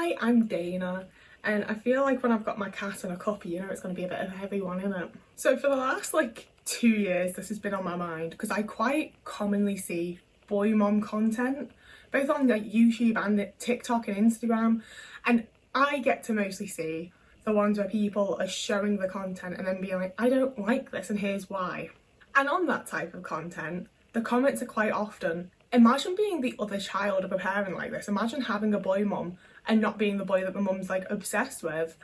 Hi, I'm Dana, and I feel like when I've got my cat and a copy, you know, it's going to be a bit of a heavy one, isn't it? So for the last 2 years, this has been on my mind because I quite commonly see boy mom content, both on YouTube and TikTok and Instagram, and I get to mostly see the ones where people are showing the content and then being like, I don't like this and here's why. And on that type of content, the comments are quite often, imagine being the other child of a parent like this. Imagine having a boy mum and not being the boy that the mum's obsessed with.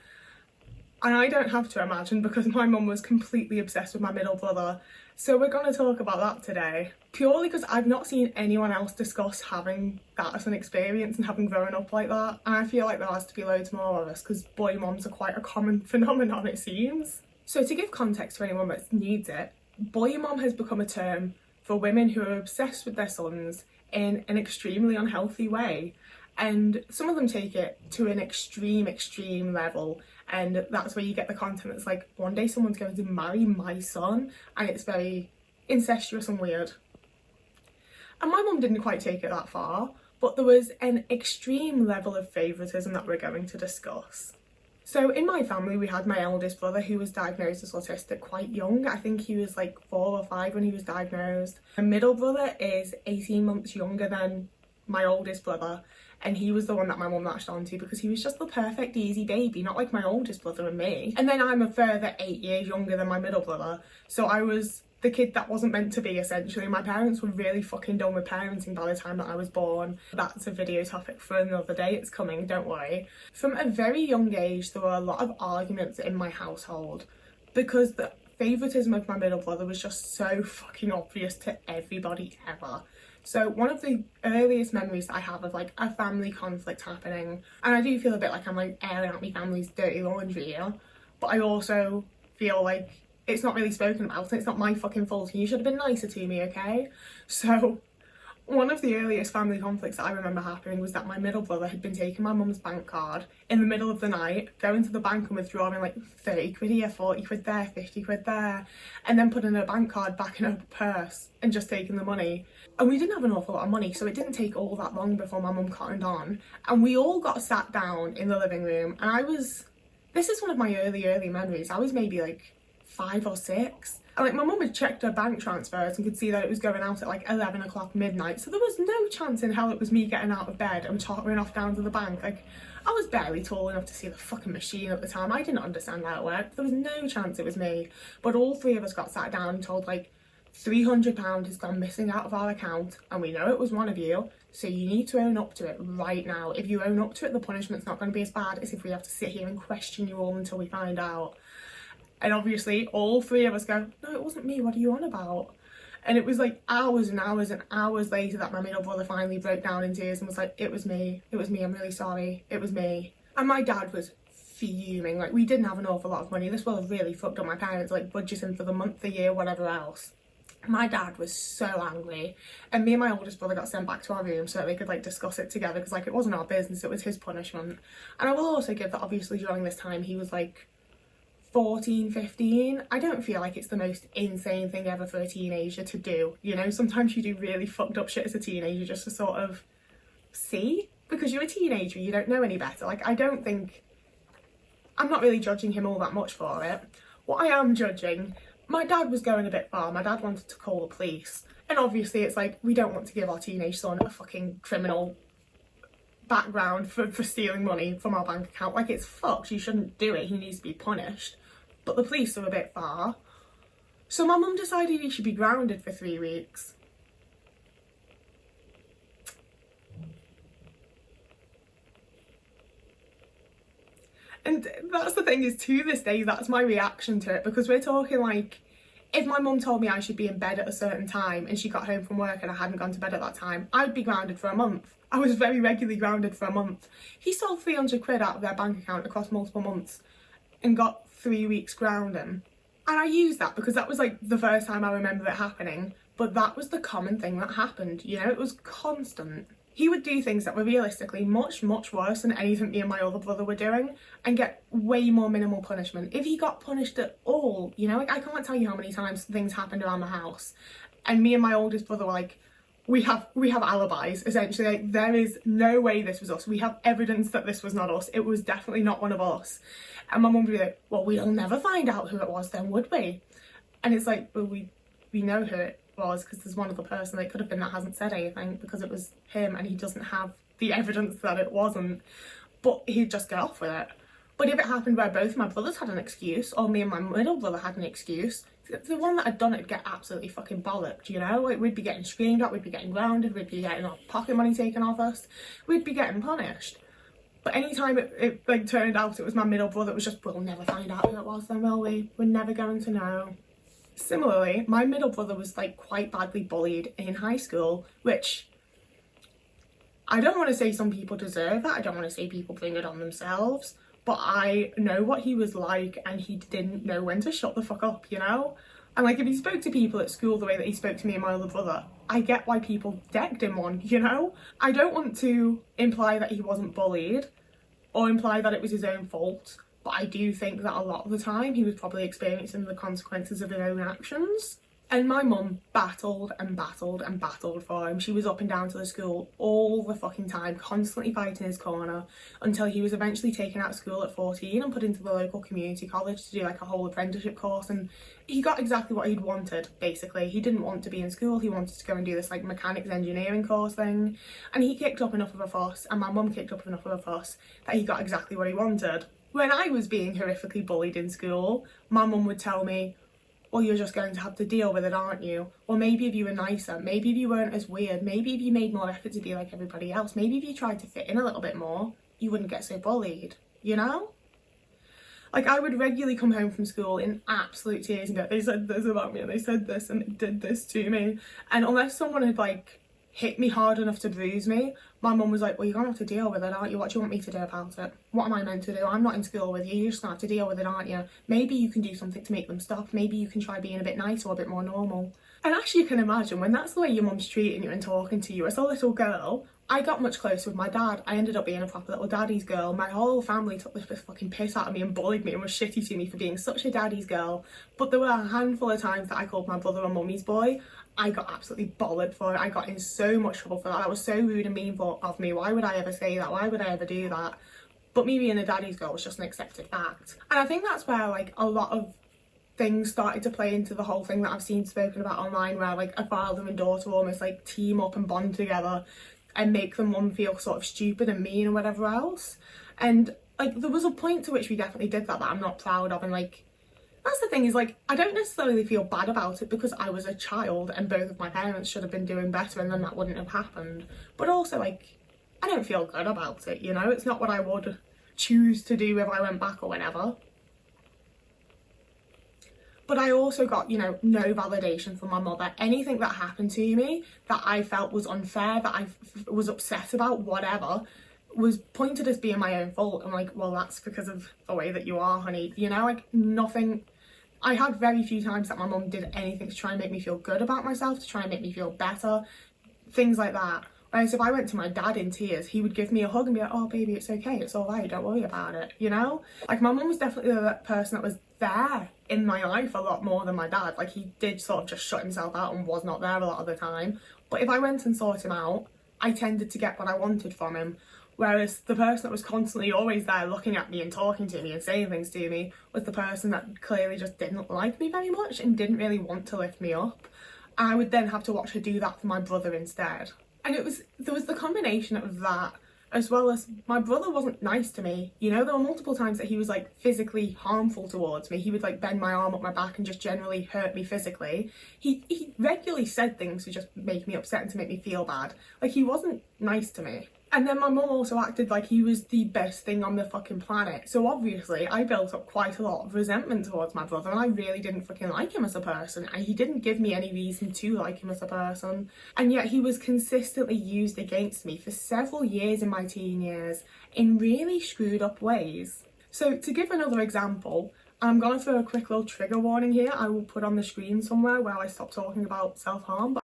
And I don't have to imagine because my mum was completely obsessed with my middle brother. So we're going to talk about that today. Purely because I've not seen anyone else discuss having that as an experience and having grown up like that. And I feel like there has to be loads more of us because boy mums are quite a common phenomenon, it seems. So to give context to anyone that needs it, boy mum has become a term for women who are obsessed with their sons in an extremely unhealthy way. And some of them take it to an extreme level, and that's where you get the content that's like, one day someone's going to marry my son, and it's very incestuous and weird. And my mum didn't quite take it that far, but there was an extreme level of favouritism that we're going to discuss. So in my family, we had my eldest brother who was diagnosed as autistic quite young. I think he was 4 or 5 when he was diagnosed. My middle brother is 18 months younger than my oldest brother, and he was the one that my mum latched onto because he was just the perfect easy baby, not like my oldest brother and me. And then I'm a further 8 years younger than my middle brother, so I was the kid that wasn't meant to be, essentially. My parents were really fucking done with parenting by the time that I was born. That's a video topic for another day, it's coming, don't worry. From a very young age, there were a lot of arguments in my household because the favouritism of my middle brother was just so fucking obvious to everybody ever. So one of the earliest memories that I have of a family conflict happening, and I do feel a bit like I'm airing out my family's dirty laundry here, but I also feel like it's not really spoken about and it's not my fucking fault and you should have been nicer to me, okay? So one of the earliest family conflicts that I remember happening was that my middle brother had been taking my mum's bank card in the middle of the night, going to the bank and withdrawing 30 quid here, 40 quid there, 50 quid there, and then putting her bank card back in her purse and just taking the money. And we didn't have an awful lot of money, so it didn't take all that long before my mum cottoned on. And we all got sat down in the living room, and this is one of my early memories. I was maybe 5 or 6. And my mum had checked her bank transfers and could see that it was going out at 11 o'clock midnight. So there was no chance in hell it was me getting out of bed and tottering off down to the bank. I was barely tall enough to see the fucking machine at the time. I didn't understand how it worked. There was no chance it was me. But all 3 of us got sat down and told £300 has gone missing out of our account, and we know it was one of you, so you need to own up to it right now. If you own up to it, the punishment's not going to be as bad as if we have to sit here and question you all until we find out. And obviously all 3 of us go, no, it wasn't me, what are you on about? And it was hours and hours and hours later that my middle brother finally broke down in tears and was like, it was me, I'm really sorry, it was me. And my dad was fuming. We didn't have an awful lot of money. This will have really fucked up my parents, budgeting for the month, the year, whatever else. My dad was so angry, and me and my oldest brother got sent back to our room so that they could discuss it together because it wasn't our business, it was his punishment. And I will also give that obviously during this time he was 14, 15. I don't feel like it's the most insane thing ever for a teenager to do, you know? Sometimes you do really fucked up shit as a teenager just to sort of see, because you're a teenager, you don't know any better. I'm not really judging him all that much for it. What I am judging, my dad was going a bit far. My dad wanted to call the police. And obviously it's we don't want to give our teenage son a fucking criminal background for stealing money from our bank account. It's fucked. You shouldn't do it. He needs to be punished. But the police are a bit far. So my mum decided he should be grounded for 3 weeks. And that's the thing, is to this day, that's my reaction to it, because we're talking if my mum told me I should be in bed at a certain time and she got home from work and I hadn't gone to bed at that time, I'd be grounded for a month. I was very regularly grounded for a month. He stole 300 quid out of their bank account across multiple months and got 3 weeks grounding. And I use that because that was the first time I remember it happening, but that was the common thing that happened, you know, it was constant. He would do things that were realistically much worse than anything me and my other brother were doing and get way more minimal punishment. If he got punished at all, you know, I can't tell you how many times things happened around the house and me and my oldest brother were we have alibis, essentially. Like, there is no way this was us. We have evidence that this was not us. It was definitely not one of us. And my mum would be like, well, we'll never find out who it was then, would we? And it's like, well, we know who it was, because there's one other person that could have been that hasn't said anything, because it was him and he doesn't have the evidence that it wasn't. But he'd just get off with it. But if it happened where both my brothers had an excuse, or me and my middle brother had an excuse, the one that had done it would get absolutely fucking bollocked, you know? Like, we'd be getting screamed at, we'd be getting grounded, we'd be getting our pocket money taken off us, we'd be getting punished. But anytime it like turned out it was my middle brother, it was just, we'll never find out who it was then, will we? We're never going to know. Similarly, my middle brother was like quite badly bullied in high school, which I don't want to say some people deserve that, I don't want to say people bring it on themselves, but I know what he was like, and he didn't know when to shut the fuck up, you know? And like, if he spoke to people at school the way that he spoke to me and my other brother, I get why people decked him one, you know? I don't want to imply that he wasn't bullied or imply that it was his own fault, but I do think that a lot of the time he was probably experiencing the consequences of his own actions. And my mum battled and battled and battled for him. She was up and down to the school all the fucking time, constantly fighting his corner, until he was eventually taken out of school at 14 and put into the local community college to do like a whole apprenticeship course. And he got exactly what he'd wanted, basically. He didn't want to be in school, he wanted to go and do this like mechanics engineering course thing. And he kicked up enough of a fuss, and my mum kicked up enough of a fuss, that he got exactly what he wanted. When I was being horrifically bullied in school, my mum would tell me, well, you're just going to have to deal with it, aren't you? Or maybe if you were nicer, maybe if you weren't as weird, maybe if you made more effort to be like everybody else, maybe if you tried to fit in a little bit more, you wouldn't get so bullied, you know? Like, I would regularly come home from school in absolute tears and go, they said this about me and they said this and it did this to me. And unless someone had like hit me hard enough to bruise me, my mum was like, well, you're gonna have to deal with it, aren't you? What do you want me to do about it? What am I meant to do? I'm not in school with you, you're just gonna have to deal with it, aren't you? Maybe you can do something to make them stop, maybe you can try being a bit nicer or a bit more normal. And as you can imagine, when that's the way your mum's treating you and talking to you as a little girl, I got much closer with my dad. I ended up being a proper little daddy's girl. My whole family took this fucking piss out of me and bullied me and was shitty to me for being such a daddy's girl. But there were a handful of times that I called my brother a mummy's boy. I got absolutely bothered for it. I got in so much trouble for that. That was so rude and mean of me. Why would I ever say that? Why would I ever do that? But me being a daddy's girl was just an accepted fact. And I think that's where like a lot of things started to play into the whole thing that I've seen spoken about online, where like a father and daughter almost like team up and bond together and make the mum feel sort of stupid and mean or whatever else. And like, there was a point to which we definitely did that I'm not proud of. And like, that's the thing, is like, I don't necessarily feel bad about it because I was a child and both of my parents should have been doing better and then that wouldn't have happened. But also like, I don't feel good about it, you know? It's not what I would choose to do if I went back or whenever. But I also got, you know, no validation from my mother. Anything that happened to me that I felt was unfair, that I was upset about, whatever, was pointed as being my own fault. I'm like, well, that's because of the way that you are, honey. You know, like, nothing. I had very few times that my mum did anything to try and make me feel good about myself, to try and make me feel better, things like that. Whereas if I went to my dad in tears, he would give me a hug and be like, oh baby, it's okay, it's all right, don't worry about it, you know? Like, my mum was definitely the person that was there in my life a lot more than my dad. Like, he did sort of just shut himself out and was not there a lot of the time. But if I went and sought him out, I tended to get what I wanted from him. Whereas the person that was constantly always there looking at me and talking to me and saying things to me was the person that clearly just didn't like me very much and didn't really want to lift me up. I would then have to watch her do that for my brother instead. And there was the combination of that, as well as my brother wasn't nice to me. You know, there were multiple times that he was like physically harmful towards me. He would like bend my arm up my back and just generally hurt me physically. He regularly said things to just make me upset and to make me feel bad. Like, he wasn't nice to me. And then my mum also acted like he was the best thing on the fucking planet. So obviously I built up quite a lot of resentment towards my brother, and I really didn't fucking like him as a person, and he didn't give me any reason to like him as a person. And yet he was consistently used against me for several years in my teen years in really screwed up ways. So to give another example, I'm gonna throw a quick little trigger warning here. I will put on the screen somewhere where I stop talking about self-harm, but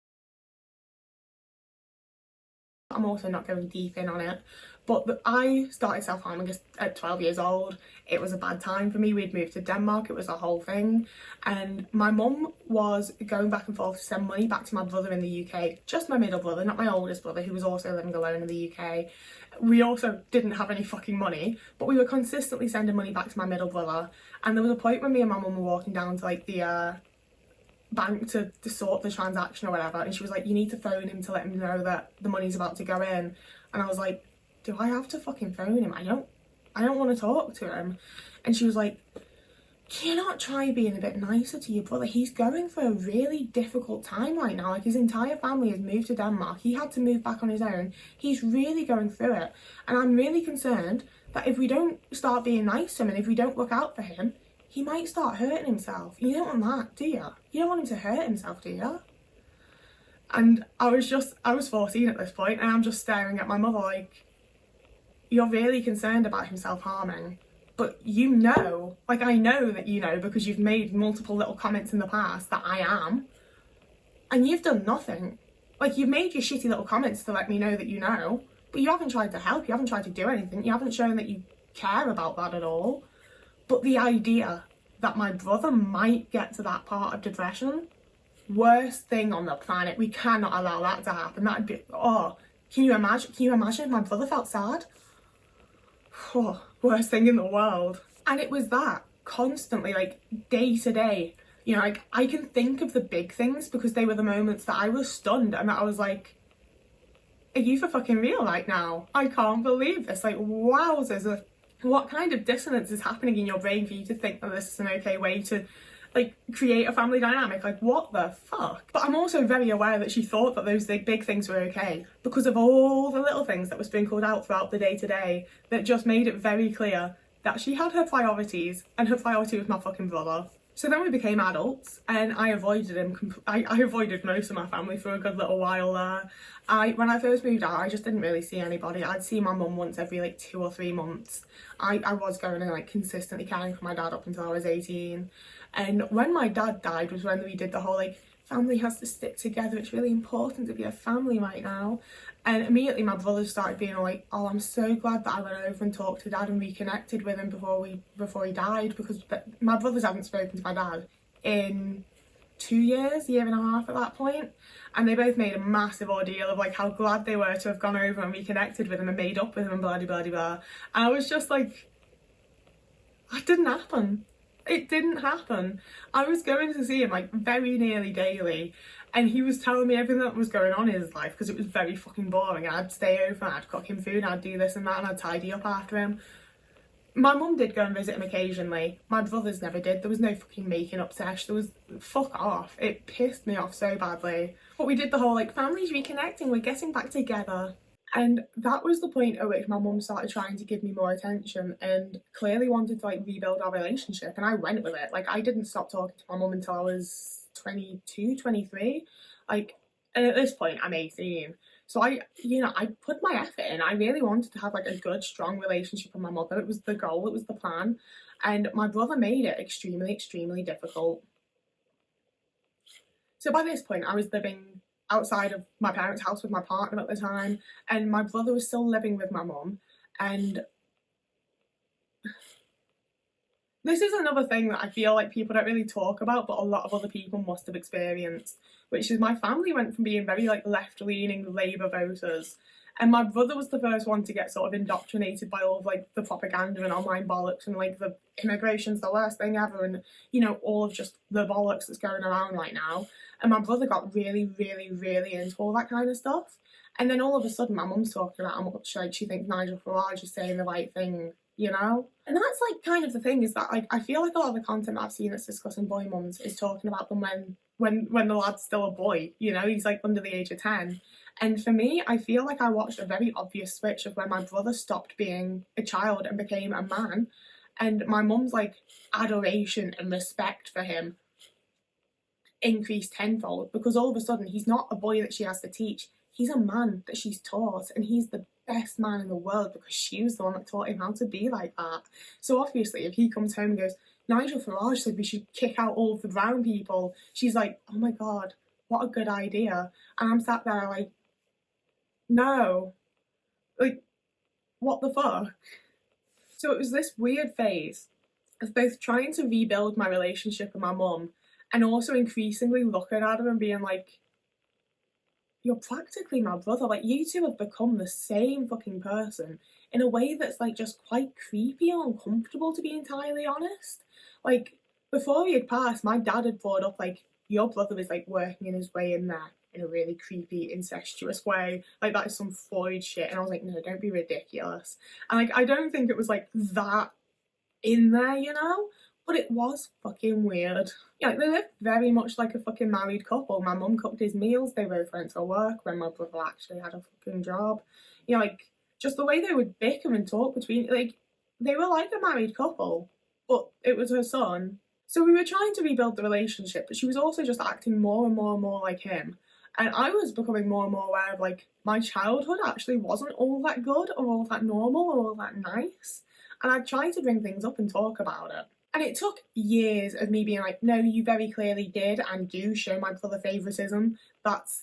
I'm also not going deep in on it. But I started self-harming at 12 years old. It was a bad time for me. We'd moved to Denmark. It was a whole thing. And my mum was going back and forth to send money back to my brother in the UK. Just my middle brother, not my oldest brother, who was also living alone in the UK. We also didn't have any fucking money, but we were consistently sending money back to my middle brother. And there was a point when me and my mum were walking down to like the bank to sort the transaction or whatever, and she was like, you need to phone him to let him know that the money's about to go in. And I was like, do I have to fucking phone him? I don't want to talk to him. And she was like, can you not try being a bit nicer to your brother? He's going through a really difficult time right now. Like, his entire family has moved to Denmark. He had to move back on his own. He's really going through it. And I'm really concerned that if we don't start being nice to him and if we don't look out for him, he might start hurting himself. You don't want that, do you? You don't want him to hurt himself, do you? And I was 14 at this point, and I'm just staring at my mother like, you're really concerned about him self-harming, but you know, like I know that you know because you've made multiple little comments in the past that I am, and you've done nothing. Like, you've made your shitty little comments to let me know that you know, but you haven't tried to help, you haven't tried to do anything, you haven't shown that you care about that at all. But the idea that my brother might get to that part of depression, worst thing on the planet. We cannot allow that to happen. That'd be, oh, can you imagine if my brother felt sad? Oh, worst thing in the world. And it was that constantly, like, day to day. You know, like, I can think of the big things because they were the moments that I was stunned and that I was like, are you for fucking real right now? I can't believe this. Like, wowzers, what kind of dissonance is happening in your brain for you to think that this is an okay way to, like, create a family dynamic? Like, what the fuck? But I'm also very aware that she thought that those big things were okay because of all the little things that were sprinkled out throughout the day-to-day that just made it very clear that she had her priorities, and her priority was my fucking brother. So then we became adults, and I avoided him. I avoided most of my family for a good little while there. When I first moved out, I just didn't really see anybody. I'd see my mum once every like 2 or 3 months. I was going and like consistently caring for my dad up until I was 18. And when my dad died was when we did the whole like, family has to stick together, it's really important to be a family right now. And immediately my brother started being like, oh, I'm so glad that I went over and talked to dad and reconnected with him before he died, because my brothers hadn't spoken to my dad in 2 years, year and a half at that point, and they both made a massive ordeal of like how glad they were to have gone over and reconnected with him and made up with him and blah blah blah blah. And I was just like, that didn't happen. It didn't happen. I was going to see him like very nearly daily, and he was telling me everything that was going on in his life because it was very fucking boring. I'd stay over and I'd cook him food and I'd do this and that and I'd tidy up after him. My mum did go and visit him occasionally. My brothers never did. There was no fucking making up sesh. There was, fuck off. It pissed me off so badly. But we did the whole like, family's reconnecting, we're getting back together. And that was the point at which my mum started trying to give me more attention and clearly wanted to like rebuild our relationship, and I went with it. Like, I didn't stop talking to my mum until I was 22, 23. Like, and at this point I'm 18. So I put my effort in. I really wanted to have like a good, strong relationship with my mother. It was the goal, it was the plan. And my brother made it extremely, extremely difficult. So by this point I was living outside of my parents' house with my partner at the time, and my brother was still living with my mum. And this is another thing that I feel like people don't really talk about, but a lot of other people must have experienced, which is my family went from being very like left-leaning Labour voters, and my brother was the first one to get sort of indoctrinated by all of like the propaganda and online bollocks and like the immigration's the worst thing ever, and you know, all of just the bollocks that's going around right now. And my brother got really, really, really into all that kind of stuff. And then all of a sudden my mum's talking about how much like she thinks Nigel Farage is saying the right thing, you know? And that's like kind of the thing, is that like I feel like a lot of the content I've seen that's discussing boy mums is talking about them when the lad's still a boy, you know, he's like under the age of 10. And for me, I feel like I watched a very obvious switch of when my brother stopped being a child and became a man, and my mum's like adoration and respect for him increased tenfold, because all of a sudden he's not a boy that she has to teach, he's a man that she's taught, and he's the best man in the world because she was the one that taught him how to be like that. So obviously if he comes home and goes, Nigel Farage said we should kick out all of the brown people, she's like, oh my god, what a good idea. And I'm sat there like, No. Like, what the fuck? So it was this weird phase of both trying to rebuild my relationship with my mum and also increasingly looking at her and being like, you're practically my brother. Like, you two have become the same fucking person in a way that's like just quite creepy and uncomfortable, to be entirely honest. Like, before he had passed, my dad had brought up, like, your brother was like working in his way in there in a really creepy, incestuous way. Like, that is some Freud shit. And I was like, no, don't be ridiculous. And like, I don't think it was like that in there, you know? But it was fucking weird. Yeah, like, they lived very much like a fucking married couple. My mum cooked his meals, they both went to work when my brother actually had a fucking job. You know, like, just the way they would bicker and talk between, like, they were like a married couple, but it was her son. So we were trying to rebuild the relationship, but she was also just acting more and more and more like him. And I was becoming more and more aware of, like, my childhood actually wasn't all that good or all that normal or all that nice. And I tried to bring things up and talk about it. And it took years of me being like, no, you very clearly did and do show my brother favouritism.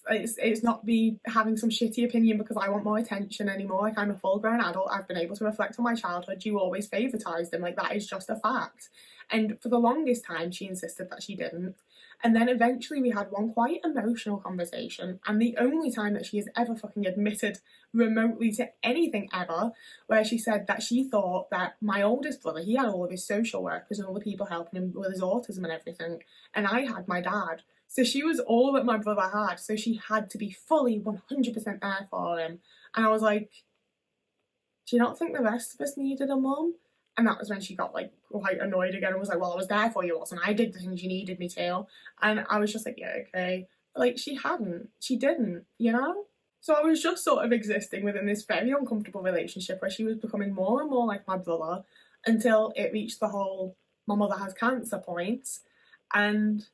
It's not me having some shitty opinion because I want more attention anymore. Like, I'm a full grown adult. I've been able to reflect on my childhood. You always favoritised him. Like, that is just a fact. And for the longest time, she insisted that she didn't. And then eventually we had one quite emotional conversation, and the only time that she has ever fucking admitted remotely to anything ever, where she said that she thought that my oldest brother, he had all of his social workers and all the people helping him with his autism and everything, and I had my dad. So she was all that my brother had, so she had to be fully 100% there for him. And I was like, do you not think the rest of us needed a mum? And that was when she got like quite annoyed again and was like, well, I was there for you, wasn't I? I did the things you needed me to. And I was just like, yeah, okay. But like, she hadn't. She didn't, you know? So I was just sort of existing within this very uncomfortable relationship where she was becoming more and more like my brother until it reached the whole my mother has cancer point. And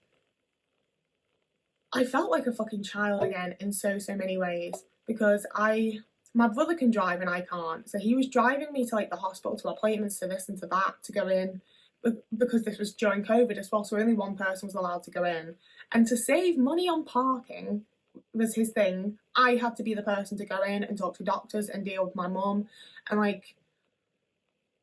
I felt like a fucking child again in so many ways because my brother can drive and I can't. So he was driving me to like the hospital, to appointments, to this and to that, to go in, because this was during COVID as well. So only one person was allowed to go in. And to save money on parking was his thing. I had to be the person to go in and talk to doctors and deal with my mum. And like,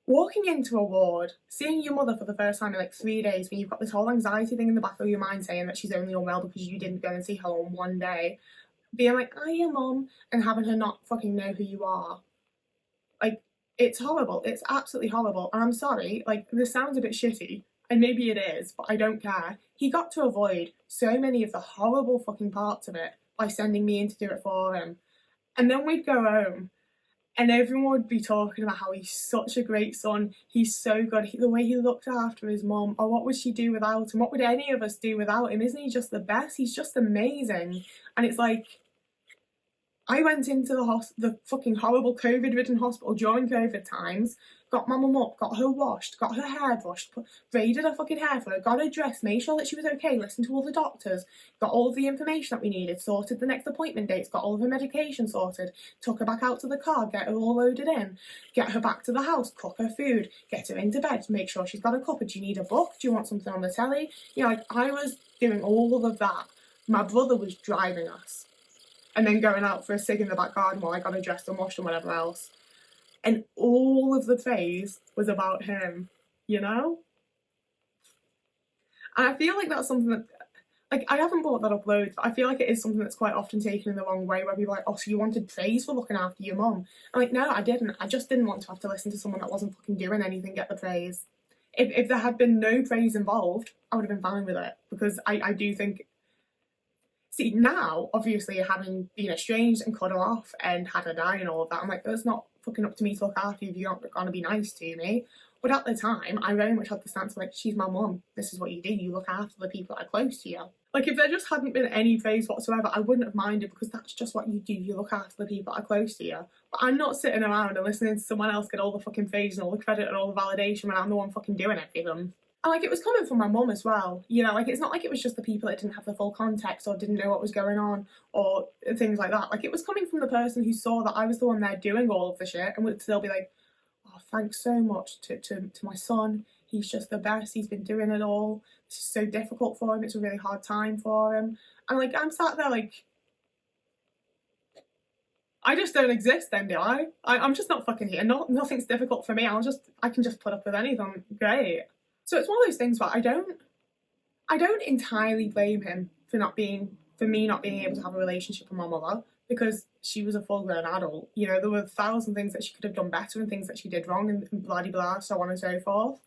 walking into a ward, seeing your mother for the first time in like 3 days, when you've got this whole anxiety thing in the back of your mind saying that she's only unwell because you didn't go and see her on one day, being like, "Oh, your mum," and having her not fucking know who you are. Like, it's horrible. It's absolutely horrible. And I'm sorry, like, this sounds a bit shitty, and maybe it is, but I don't care. He got to avoid so many of the horrible fucking parts of it by sending me in to do it for him. And then we'd go home, and everyone would be talking about how he's such a great son. He's so good. The way he looked after his mum. Or what would she do without him? What would any of us do without him? Isn't he just the best? He's just amazing. And it's like, I went into the fucking horrible COVID-ridden hospital during COVID times, got my mum up, got her washed, got her hair brushed, braided her fucking hair for her, got her dressed, made sure that she was okay, listened to all the doctors, got all of the information that we needed, sorted the next appointment dates, got all of her medication sorted, took her back out to the car, get her all loaded in, get her back to the house, cook her food, get her into bed, make sure she's got a cuppa. Do you need a book? Do you want something on the telly? You know, like, I was doing all of that. My brother was driving us. And then going out for a cig in the back garden while I got her dressed and washed and whatever else. And all of the praise was about him, you know? And I feel like that's something that, like, I haven't brought that up loads, but I feel like it is something that's quite often taken in the wrong way, where people are like, oh, so you wanted praise for looking after your mum? I'm like, no, I didn't. I just didn't want to have to listen to someone that wasn't fucking doing anything get the praise. If there had been no praise involved, I would have been fine with it, because I do think, see, now, obviously, having been estranged and cut her off and had her die and all of that, I'm like, it's not fucking up to me to look after you if you're not going to be nice to me. But at the time, I very much had the stance of like, she's my mum. This is what you do. You look after the people that are close to you. Like, if there just hadn't been any praise whatsoever, I wouldn't have minded, because that's just what you do. You look after the people that are close to you. But I'm not sitting around and listening to someone else get all the fucking praise and all the credit and all the validation when I'm the one fucking doing everything. And like, it was coming from my mum as well, you know, like, it's not like it was just the people that didn't have the full context or didn't know what was going on or things like that. Like, it was coming from the person who saw that I was the one there doing all of the shit and would still be like, oh, thanks so much to my son. He's just the best. He's been doing it all. This is so difficult for him. It's a really hard time for him. And like, I'm sat there like, I just don't exist then, do I? I'm just not fucking here. Nothing's difficult for me. I can just put up with anything. Great. So it's one of those things where I don't entirely blame him for me not being able to have a relationship with my mother, because she was a full-grown adult. You know, there were 1,000 things that she could have done better and things that she did wrong and blah blah, so on and so forth.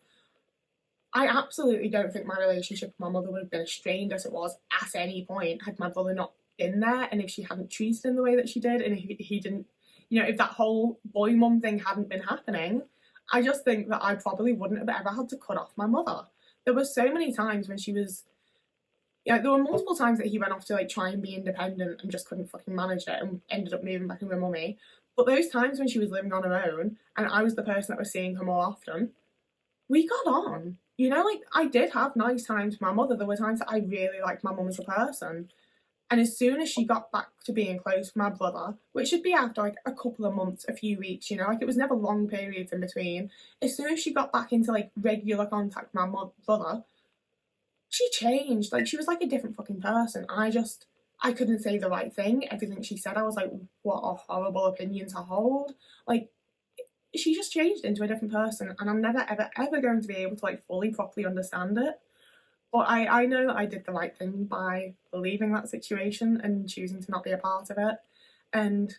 I absolutely don't think my relationship with my mother would have been as strained as it was at any point had my brother not been there, and if she hadn't treated him the way that she did, and if he didn't, you know, if that whole boy mum thing hadn't been happening. I just think that I probably wouldn't have ever had to cut off my mother. There were so many times when she was, yeah, there were multiple times that he went off to like try and be independent and just couldn't fucking manage it and ended up moving back in with mummy. But those times when she was living on her own and I was the person that was seeing her more often, we got on. You know, like, I did have nice times with my mother. There were times that I really liked my mum as a person. And as soon as she got back to being close with my brother, which should be after like a couple of months, a few weeks, you know, like it was never long periods in between. As soon as she got back into like regular contact with my brother, she changed. Like, she was like a different fucking person. I couldn't say the right thing. Everything she said, I was like, what a horrible opinion to hold. Like, she just changed into a different person, and I'm never ever going to be able to like fully properly understand it. But I know that I did the right thing by leaving that situation and choosing to not be a part of it. And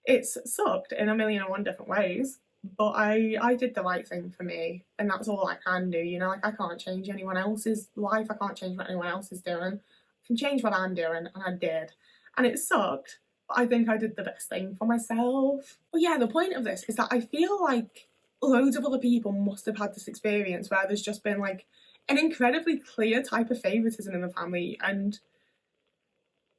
it's sucked in a million and one different ways, but I did the right thing for me, and that's all I can do. You know, like, I can't change anyone else's life. I can't change what anyone else is doing. I can change what I'm doing, and I did. And it sucked, but I think I did the best thing for myself. But yeah, the point of this is that I feel like loads of other people must have had this experience where there's just been like an incredibly clear type of favoritism in the family, and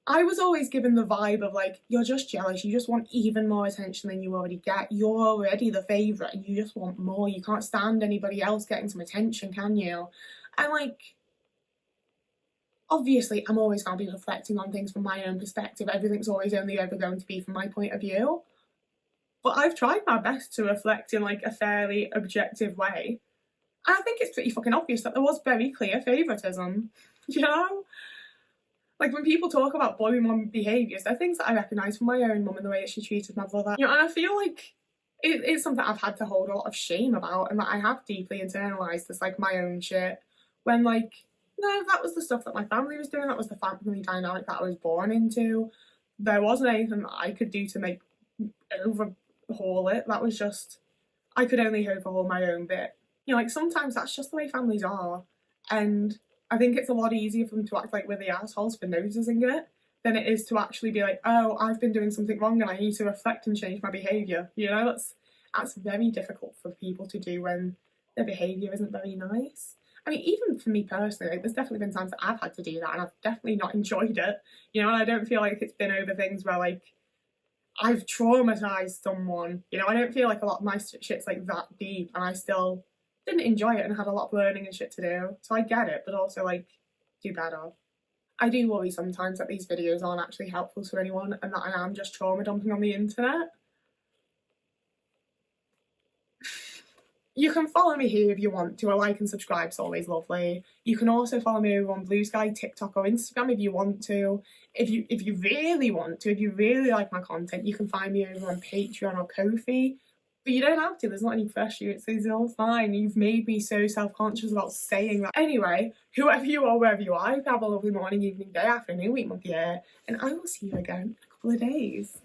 I was always given the vibe of like, you're just jealous, you just want even more attention than you already get, you're already the favourite and you just want more, you can't stand anybody else getting some attention, can you? And like, obviously I'm always going to be reflecting on things from my own perspective, everything's always only ever going to be from my point of view, but I've tried my best to reflect in like a fairly objective way. And I think it's pretty fucking obvious that there was very clear favouritism, you know? Like, when people talk about boy mum behaviours, they're things that I recognise from my own mum and the way that she treated my brother. You know, and I feel like it's something I've had to hold a lot of shame about, and that I have deeply internalised as like my own shit. When like, no, that was the stuff that my family was doing, that was the family dynamic that I was born into. There wasn't anything that I could do to make overhaul it. That was just, I could only overhaul my own bit. You know, like, sometimes that's just the way families are, and I think it's a lot easier for them to act like we're the assholes for noticing it than it is to actually be like, oh, I've been doing something wrong and I need to reflect and change my behaviour. You know, that's very difficult for people to do when their behaviour isn't very nice. I mean, even for me personally, like, there's definitely been times that I've had to do that and I've definitely not enjoyed it. You know, and I don't feel like it's been over things where like I've traumatised someone. You know, I don't feel like a lot of my shit's like that deep, and I still didn't enjoy it and had a lot of learning and shit to do. So I get it, but also like, do better. I do worry sometimes that these videos aren't actually helpful to anyone and that I am just trauma dumping on the internet. You can follow me here if you want to. A like and subscribe's always lovely. You can also follow me over on Blue Sky, TikTok or Instagram if you want to. If you really want to, if you really like my content, you can find me over on Patreon or Ko-fi. But you don't have to, there's not any pressure, it's all fine. You've made me so self-conscious about saying that. Anyway, whoever you are, wherever you are, have a lovely morning, evening, day, afternoon, week, month, year, and I will see you again in a couple of days.